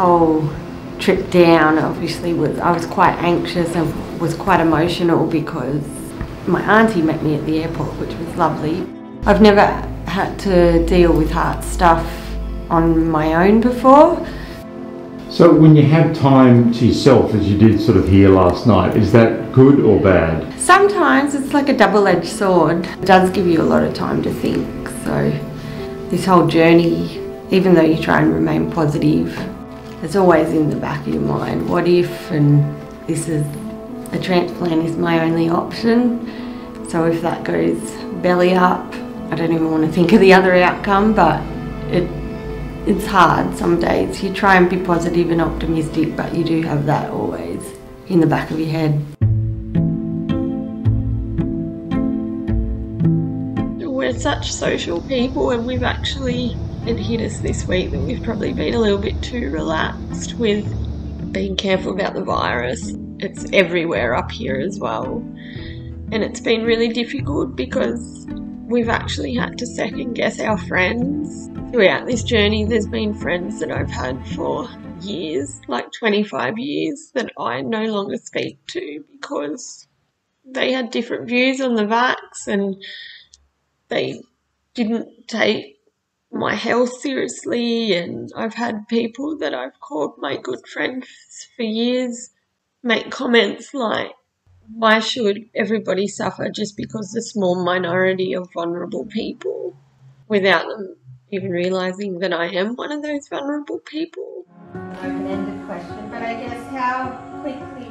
whole trip down obviously I was quite anxious and was quite emotional because my auntie met me at the airport, which was lovely. I've never had to deal with heart stuff on my own before. So when you have time to yourself, as you did sort of here last night, is that good or bad? Sometimes it's like a double-edged sword. It does give you a lot of time to think. So this whole journey, even though you try and remain positive, it's always in the back of your mind. What if, and this is, a transplant is my only option. So if that goes belly up, I don't even want to think of the other outcome, but it's hard some days. You try and be positive and optimistic, but you do have that always in the back of your head. We're such social people, and it hit us this week that we've probably been a little bit too relaxed with being careful about the virus. It's everywhere up here as well. And it's been really difficult because we've actually had to second guess our friends. Throughout this journey, there's been friends that I've had for years, like 25 years, that I no longer speak to because they had different views on the vax and they didn't take my health seriously. And I've had people that I've called my good friends for years make comments like, why should everybody suffer just because the small minority of vulnerable people, without them even realising that I am one of those vulnerable people. Open-ended question, but I guess how quickly...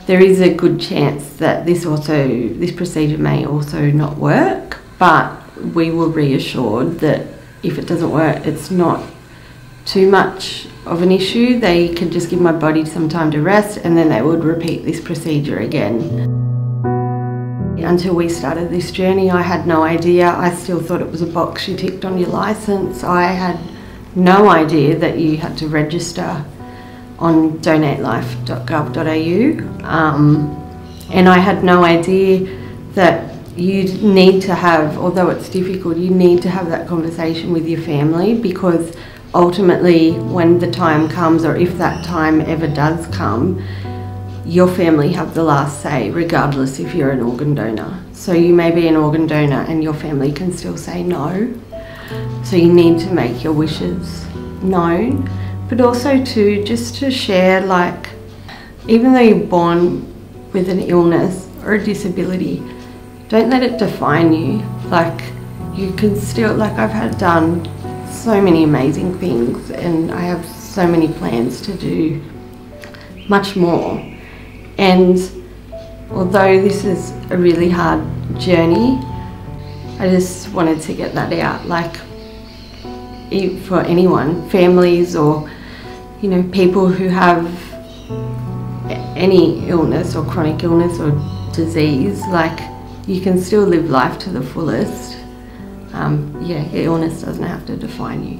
There is a good chance that this procedure may also not work, but we were reassured that if it doesn't work, it's not too much of an issue. They could just give my body some time to rest and then they would repeat this procedure again. Until we started this journey, I had no idea. I still thought it was a box you ticked on your licence. I had no idea that you had to register on donatelife.gov.au, and I had no idea that you need to have, although it's difficult, you need to have that conversation with your family, because ultimately when the time comes, or if that time ever does come, your family have the last say, regardless if you're an organ donor. So you may be an organ donor and your family can still say no. So you need to make your wishes known, but also just to share, like, even though you're born with an illness or a disability, don't let it define you. Like, you can still, like, I've done so many amazing things and I have so many plans to do much more. And although this is a really hard journey, I just wanted to get that out. Like, for anyone, families or, you know, people who have any illness or chronic illness or disease, like, you can still live life to the fullest. Yeah, your illness doesn't have to define you.